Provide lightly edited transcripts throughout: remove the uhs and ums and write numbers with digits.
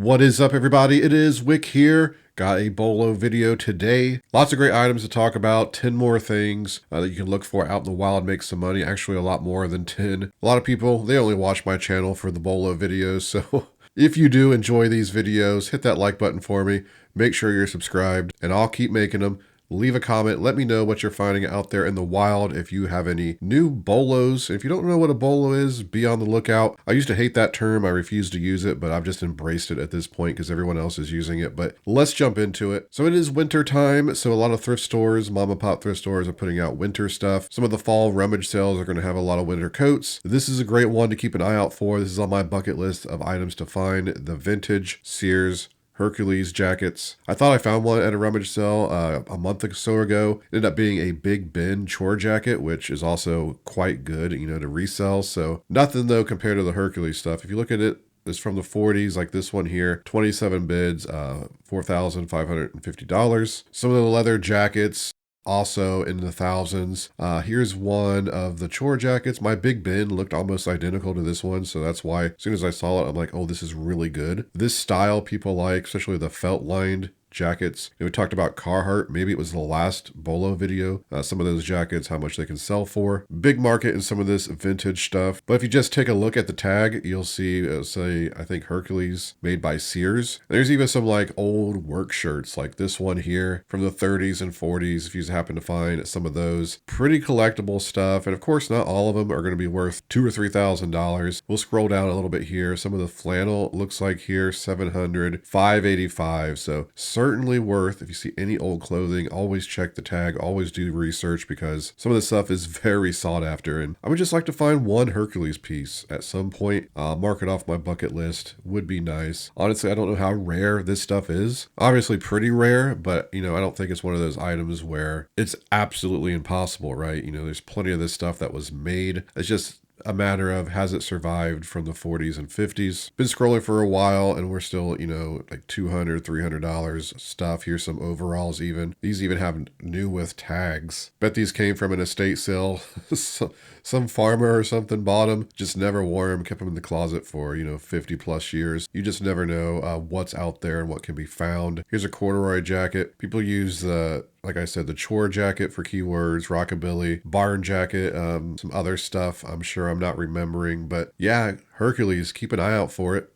What is up, everybody? It is Wick here. Got a Bolo video today. Lots of great items to talk about. 10 more things that you can look for out in the wild, make some money. Actually, a lot more than 10. A lot of people, they only watch my channel for the Bolo videos. So if you do enjoy these videos, hit that like button for me. Make sure you're subscribed, and I'll keep making them. Leave a comment. Let me know what you're finding out there in the wild. If you have any new bolos. If you don't know what a bolo is, be on the lookout. I used to hate that term. I refuse to use it, but I've just embraced it at this point because everyone else is using it. But let's jump into it. So it is winter time. So a lot of thrift stores, mom and pop thrift stores are putting out winter stuff. Some of the fall rummage sales are going to have a lot of winter coats. This is a great one to keep an eye out for. This is on my bucket list of items to find. The vintage Sears Hercules jackets. I thought I found one at a rummage sale a month or so ago. It ended up being a Big Ben chore jacket, which is also quite good, to resell. So nothing though compared to the Hercules stuff. If you look at it, it's from the 40s, like this one here. 27 bids, $4,550. Some of the leather jackets, also in the thousands. Here's one of the chore jackets. My Big Ben looked almost identical to this one, so that's why as soon as I saw it, I'm like, oh, this is really good. This style people like, especially the felt lined jackets. We talked about Carhartt. Maybe it was the last Bolo video. Some of those jackets, how much they can sell for. Big market in some of this vintage stuff. But if you just take a look at the tag, you'll see, say, I think Hercules made by Sears. There's even some like old work shirts like this one here from the 30s and 40s. If you happen to find some of those, pretty collectible stuff. And of course, not all of them are going to be worth $2,000 or $3,000. We'll scroll down a little bit here. Some of the flannel looks like here, $700, $585. So certainly worth. If you see any old clothing, always check the tag, always do research, because some of this stuff is very sought after. And I would just like to find one Hercules piece at some point. Mark it off my bucket list. Would be nice. Honestly, I don't know how rare this stuff is. Obviously pretty rare, but I don't think it's one of those items where it's absolutely impossible, right? There's plenty of this stuff that was made. It's just a matter of, has it survived from the 40s and 50s? Been scrolling for a while and we're still, like $200, $300 stuff. Here's some overalls even. These even have new with tags. Bet these came from an estate sale. Some farmer or something bought them, just never wore them, kept them in the closet for, 50 plus years. You just never know what's out there and what can be found. Here's a corduroy jacket. People use like I said, the chore jacket for keywords, rockabilly, barn jacket, some other stuff I'm sure I'm not remembering. But yeah, Hercules, keep an eye out for it.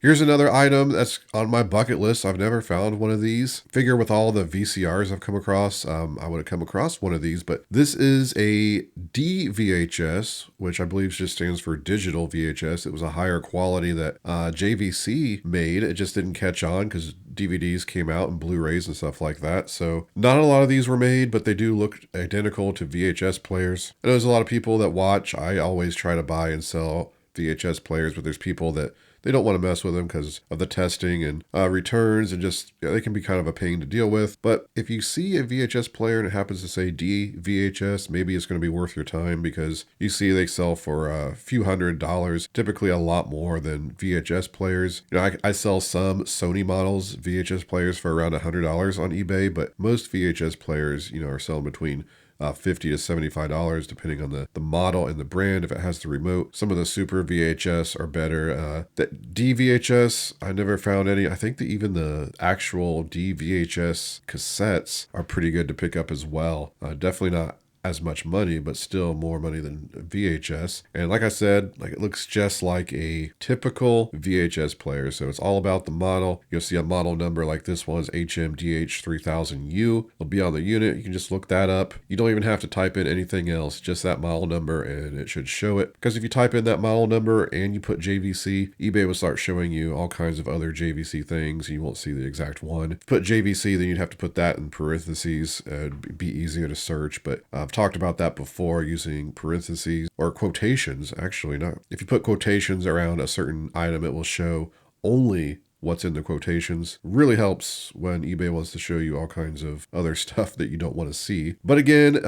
Here's another item that's on my bucket list. I've never found one of these. Figure with all the VCRs I've come across, I would have come across one of these, but this is a DVHS, which I believe just stands for digital VHS. It was a higher quality that JVC made. It just didn't catch on because DVDs came out and Blu-rays and stuff like that. So not a lot of these were made, but they do look identical to VHS players. I know there's a lot of people that watch. I always try to buy and sell VHS players, but there's people that they don't want to mess with them because of the testing and returns, and just they can be kind of a pain to deal with. But if you see a VHS player and it happens to say DVHS, maybe it's going to be worth your time, because you see they sell for a few $100s, typically a lot more than VHS players. I sell some Sony models VHS players for around $100 on eBay, but most VHS players, are selling between $50 to $75, depending on the model and the brand, if it has the remote. Some of the super VHS are better. The DVHS, I never found any. I think that even the actual DVHS cassettes are pretty good to pick up as well. Definitely not as much money, but still more money than VHS. And like I said, it looks just like a typical VHS player. So it's all about the model. You'll see a model number like this one's HMDH3000U. It'll be on the unit. You can just look that up. You don't even have to type in anything else, just that model number, and it should show it. Because if you type in that model number and you put JVC, eBay will start showing you all kinds of other JVC things. You won't see the exact one. If you put JVC, then you'd have to put that in parentheses. It'd be easier to search, but I've talked about that before, using parentheses or quotations. Actually, not. If you put quotations around a certain item, it will show only what's in the quotations. Really helps when eBay wants to show you all kinds of other stuff that you don't want to see. But again,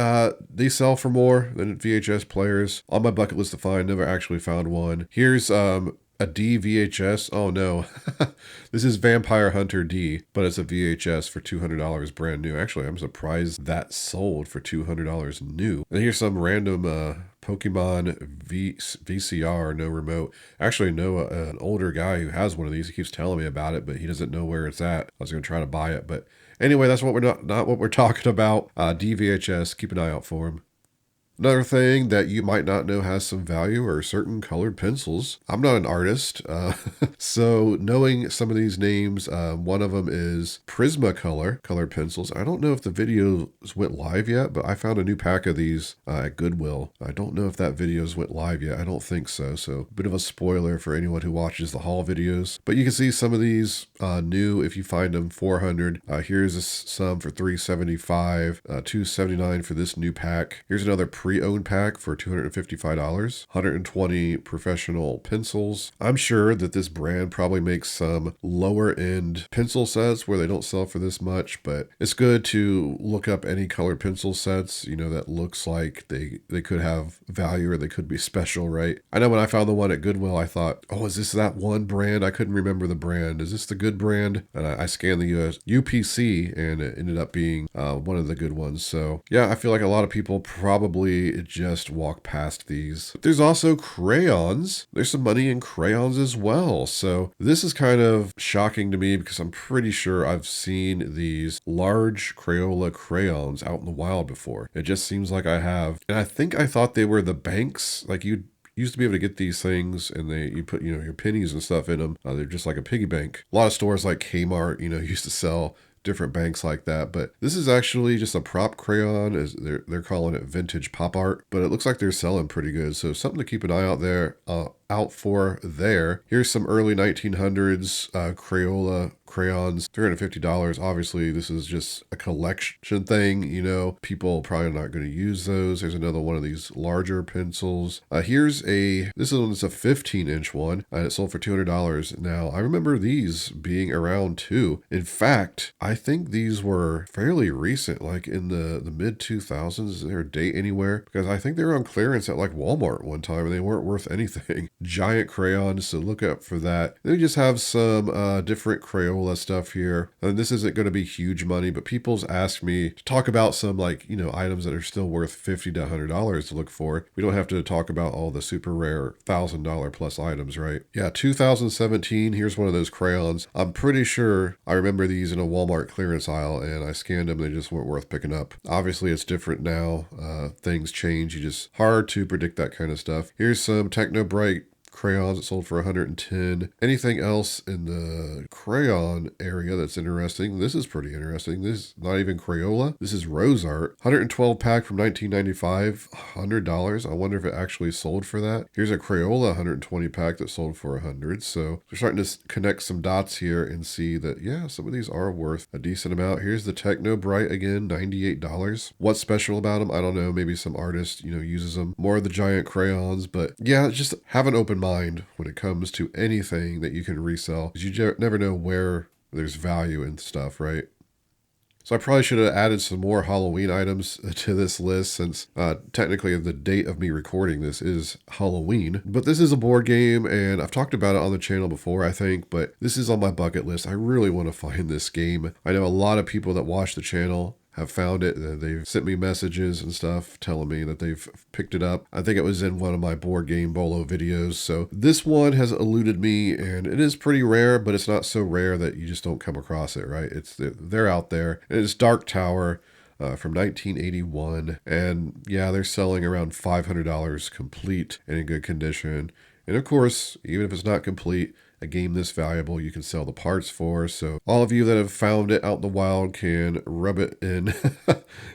they sell for more than VHS players. On my bucket list to find, never actually found one. Here's a D VHS. Oh no, this is Vampire Hunter D, but it's a VHS for $200 brand new. Actually, I'm surprised that sold for $200 new. And here's some random Pokemon VCR, no remote. Actually, I know an older guy who has one of these. He keeps telling me about it, but he doesn't know where it's at. I was going to try to buy it, but anyway, that's what we're not what we're talking about. DVHS, keep an eye out for them. Another thing that you might not know has some value are certain colored pencils. I'm not an artist, so knowing some of these names, one of them is Prismacolor colored pencils. I don't know if the videos went live yet, but I found a new pack of these at Goodwill. I don't know if that videos went live yet. I don't think so. So a bit of a spoiler for anyone who watches the haul videos. But you can see some of these new if you find them 400. Here's some for $375, $279 for this new pack. Here's another pre-owned pack for $255, 120 professional pencils. I'm sure that this brand probably makes some lower end pencil sets where they don't sell for this much, but it's good to look up any colored pencil sets, you know, that looks like they could have value or they could be special, right? I know when I found the one at Goodwill, I thought, oh, is this that one brand? I couldn't remember the brand. Is this the good brand? And I scanned the UPC and it ended up being one of the good ones. So yeah, I feel like a lot of people probably just walk past these. But there's also crayons. There's some money in crayons as well. So this is kind of shocking to me because I'm pretty sure I've seen these large Crayola crayons out in the wild before. It just seems like I have. And I thought they were the banks. Like you used to be able to get these things and you put, you know, your pennies and stuff in them. They're just like a piggy bank. A lot of stores like Kmart, you know, used to sell different banks like that, but this is actually just a prop crayon, as they're calling it vintage pop art, but it looks like they're selling pretty good, so something to keep an eye out for there. Here's some early 1900s Crayola crayons, $350. Obviously this is just a collection thing, you know, people probably not going to use those. There's another one of these larger pencils. This is a 15-inch one, and it sold for $200. Now I remember these being around too. In fact, I think these were fairly recent, like in the mid 2000s. Is there a date anywhere? Because I think they were on clearance at like Walmart one time and they weren't worth anything. Giant crayons, so look up for that. They just have some different Crayola stuff here, and this isn't going to be huge money, but people's asked me to talk about some, like, you know, items that are still worth $50 to $100 to look for. We don't have to talk about all the super rare $1,000 plus items, right? Yeah, 2017, here's one of those crayons. I'm pretty sure I remember these in a Walmart clearance aisle, and I scanned them. They just weren't worth picking up. Obviously it's different now. Things change. You just hard to predict that kind of stuff. Here's some Techno Bright crayons that sold for 110. Anything else in the crayon area that's interesting? This is pretty interesting. This is not even Crayola. This is Rose Art. 112 pack from 1995, $100. I wonder if it actually sold for that. Here's a Crayola 120 pack that sold for 100. So we're starting to connect some dots here and see that, yeah, some of these are worth a decent amount. Here's the Techno Bright again, $98. What's special about them? I don't know. Maybe some artist, you know, uses them. More of the giant crayons, but yeah, just have an open mind when it comes to anything that you can resell, because you never know where there's value in stuff, right? So I probably should have added some more Halloween items to this list, since technically the date of me recording this is Halloween. But this is a board game, and I've talked about it on the channel before, I think, but this is on my bucket list. I really want to find this game. I know a lot of people that watch the channel have found it. They've sent me messages and stuff telling me that they've picked it up. I think it was in one of my board game Bolo videos. So this one has eluded me, and it is pretty rare, but it's not so rare that you just don't come across it, right? They're out there. And it's Dark Tower from 1981. And yeah, they're selling around $500 complete and in good condition. And of course, even if it's not complete, a game this valuable you can sell the parts for. So all of you that have found it out in the wild can rub it in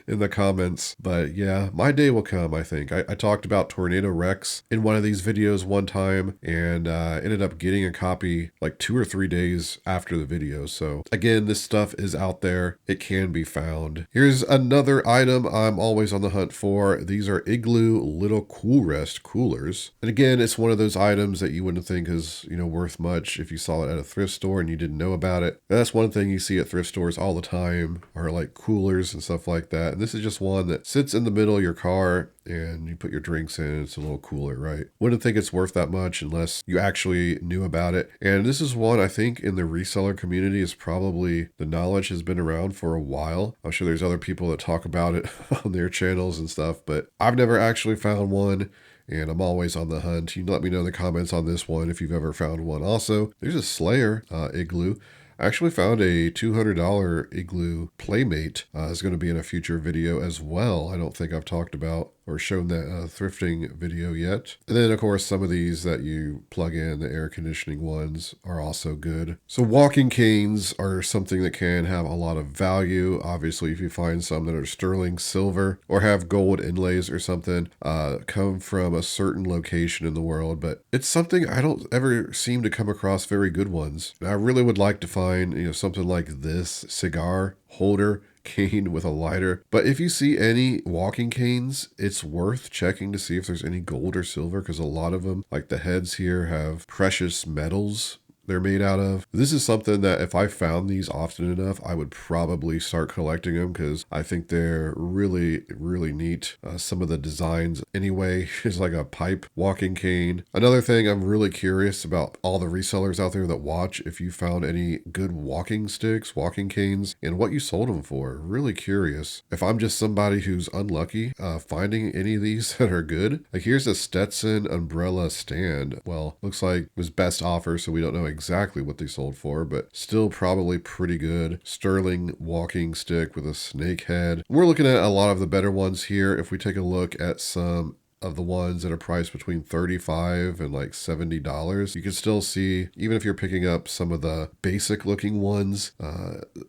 in the comments. But yeah, my day will come, I think. I talked about Tornado Rex in one of these videos one time, and ended up getting a copy like 2 or 3 days after the video. So again, this stuff is out there. It can be found. Here's another item I'm always on the hunt for. These are Igloo Kool Rest coolers. And again, it's one of those items that you wouldn't think is, you know, worth much if you saw it at a thrift store and you didn't know about it. And that's one thing you see at thrift stores all the time, are like coolers and stuff like like that. And this is just one that sits in the middle of your car and you put your drinks in. It's a little cooler, right? Wouldn't think it's worth that much unless you actually knew about it. And this is one I think in the reseller community is probably, the knowledge has been around for a while. I'm sure there's other people that talk about it on their channels and stuff, but I've never actually found one. And I'm always on the hunt. You can let me know in the comments on this one if you've ever found one. Also, there's a Slayer Igloo. I actually found a $200 Igloo Playmate. Is going to be in a future video as well. I don't think I've talked about or shown that thrifting video yet. And then of course some of these that you plug in, the air conditioning ones, are also good. So walking canes are something that can have a lot of value. Obviously if you find some that are sterling silver or have gold inlays or something, come from a certain location in the world, but it's something I don't ever seem to come across very good ones. And I really would like to find, something like this cigar holder cane with a lighter. But if you see any walking canes, it's worth checking to see if there's any gold or silver, because a lot of them, like the heads here, have precious metals they're made out of. This is something that if I found these often enough, I would probably start collecting them because I think they're really, really neat. Some of the designs anyway is like a pipe walking cane. Another thing I'm really curious about all the resellers out there that watch, if you found any good walking sticks, walking canes, and what you sold them for. Really curious. If I'm just somebody who's unlucky finding any of these that are good. Like here's a Stetson umbrella stand. Well, looks like it was best offer, so we don't know exactly what they sold for, but still probably pretty good. Sterling walking stick with a snake head. We're looking at a lot of the better ones here. If we take a look at some of the ones that are priced between $35 and like $70, you can still see, even if you're picking up some of the basic looking ones,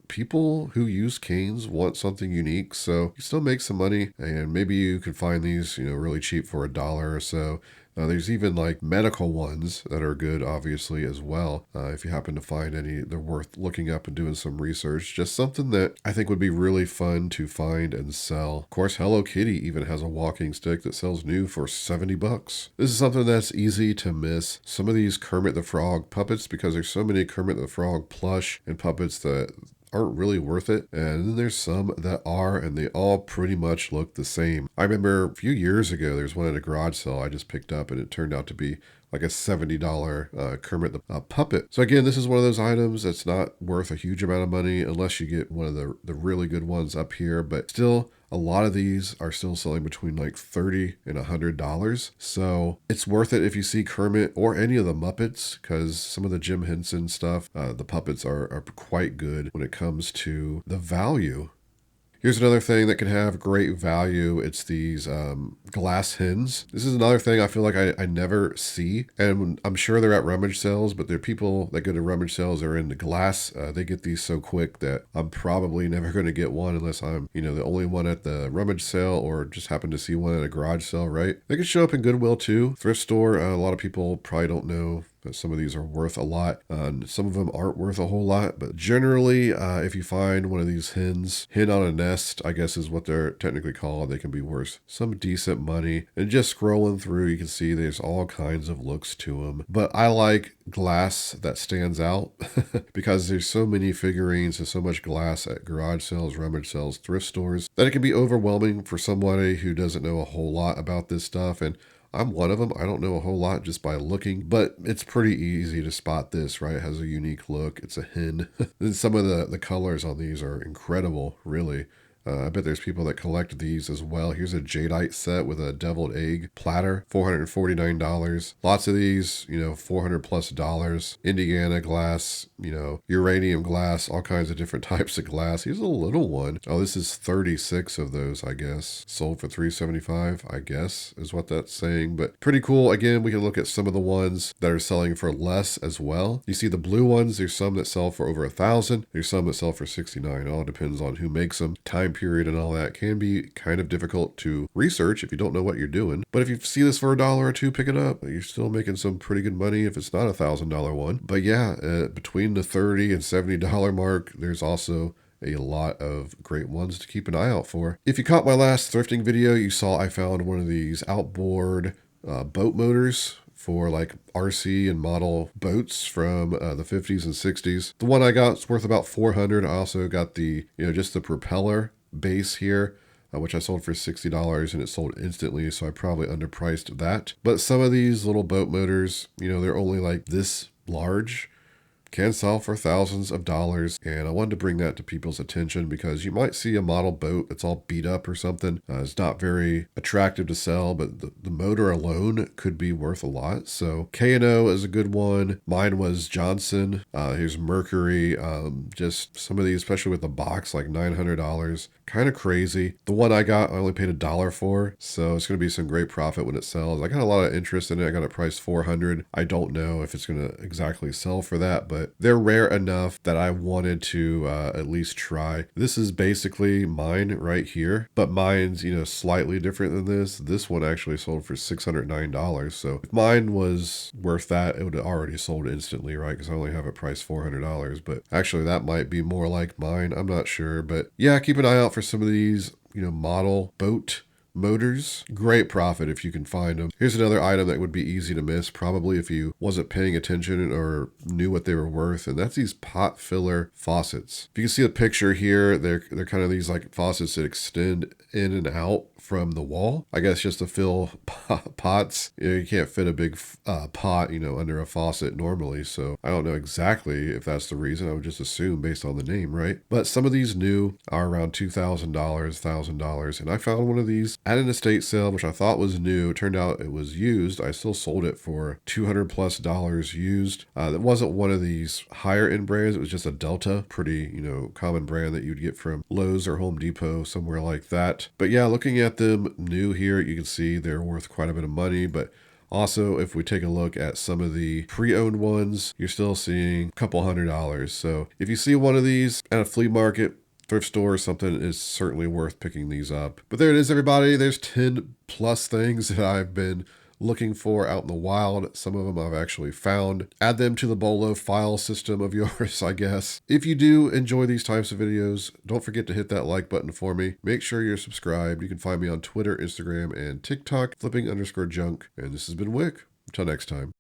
people who use canes want something unique, so you still make some money, and maybe you could find these, really cheap for $1 or so. There's even like medical ones that are good, obviously, as well. If you happen to find any, they're worth looking up and doing some research. Just something that I think would be really fun to find and sell. Of course, Hello Kitty even has a walking stick that sells new for $70. This is something that's easy to miss. Some of these Kermit the Frog puppets, because there's so many Kermit the Frog plush and puppets that aren't really worth it, and then there's some that are, and they all pretty much look the same. I remember a few years ago there's one at a garage sale I just picked up, and it turned out to be like a $70 Kermit the puppet. So again, this is one of those items that's not worth a huge amount of money unless you get one of the really good ones up here, but still a lot of these are still selling between like $30 and $100. So it's worth it if you see Kermit or any of the Muppets, because some of the Jim Henson stuff, the puppets are quite good when it comes to the value. Here's another thing that can have great value. It's these glass hens. This is another thing I feel like I never see. And I'm sure they're at rummage sales, but there are people that go to rummage sales that are into glass. They get these so quick that I'm probably never going to get one unless I'm, the only one at the rummage sale or just happen to see one at a garage sale, right? They can show up in Goodwill too. Thrift store, a lot of people probably don't know but some of these are worth a lot. Some of them aren't worth a whole lot, but generally, if you find one of these hens, hen on a nest, I guess is what they're technically called, they can be worth some decent money. And just scrolling through, you can see there's all kinds of looks to them. But I like glass that stands out because there's so many figurines and so much glass at garage sales, rummage sales, thrift stores, that it can be overwhelming for somebody who doesn't know a whole lot about this stuff. And I'm one of them. I don't know a whole lot just by looking, but it's pretty easy to spot this, right? It has a unique look. It's a hen. And some of the colors on these are incredible, really. I bet there's people that collect these as well. Here's a jadeite set with a deviled egg platter, $449. Lots of these, $400+. Indiana glass, uranium glass, all kinds of different types of glass. Here's a little one. Oh, this is 36 of those, I guess. Sold for $375, I guess, is what that's saying. But pretty cool. Again, we can look at some of the ones that are selling for less as well. You see the blue ones, there's some that sell for over $1,000. There's some that sell for $69. It all depends on who makes them. Time period and all that can be kind of difficult to research if you don't know what you're doing. But if you see this for $1 or $2, pick it up. You're still making some pretty good money if it's not $1,000 one. But yeah, between the $30 and $70 mark, there's also a lot of great ones to keep an eye out for. If you caught my last thrifting video, you saw I found one of these outboard boat motors for like RC and model boats from the 50s and 60s. The one I got is worth about $400. I also got the, just the propeller base here, which I sold for $60 and it sold instantly, so I probably underpriced that. But some of these little boat motors, you know, they're only like this large, can sell for thousands of dollars, and I wanted to bring that to people's attention because you might see a model boat that's all beat up or something. It's not very attractive to sell, but the motor alone could be worth a lot. So K&O is a good one. Mine was Johnson. Here's Mercury. Just some of these, especially with the box, like $900. Kind of crazy. The one I got, I only paid $1 for, so it's going to be some great profit when it sells. I got a lot of interest in it. I got it priced $400. I don't know if it's going to exactly sell for that, but they're rare enough that I wanted to at least try. This is basically mine right here, but mine's, you know, slightly different than this. This one actually sold for $609. So if mine was worth that, it would have already sold instantly, right? Because I only have it priced $400, but actually that might be more like mine. I'm not sure, but yeah, keep an eye out for some of these, you know, model boat motors. Great profit if you can find them. Here's another item that would be easy to miss, probably if you wasn't paying attention or knew what they were worth, and that's these pot filler faucets. If you can see a picture here, they're kind of these like faucets that extend in and out from the wall. I guess just to fill pots. You know, you can't fit a big pot, you know, under a faucet normally, so I don't know exactly if that's the reason. I would just assume based on the name, right? But some of these new are around $2,000, $1,000, and I found one of these at an estate sale, which I thought was new. It turned out it was used. I still sold it for $200+ used. That wasn't one of these higher end brands. It was just a Delta, pretty, you know, common brand that you'd get from Lowe's or Home Depot, somewhere like that. But yeah, looking at them new here, you can see they're worth quite a bit of money, but also, if we take a look at some of the pre-owned ones, you're still seeing a couple $100. So if you see one of these at a flea market, thrift store or something, is certainly worth picking these up. But there it is, everybody. There's 10 plus things that I've been looking for out in the wild. Some of them I've actually found. Add them to the BOLO file system of yours, I guess. If you do enjoy these types of videos, don't forget to hit that like button for me. Make sure you're subscribed. You can find me on Twitter, Instagram, and TikTok, flipping_junk. And this has been Wick. Until next time.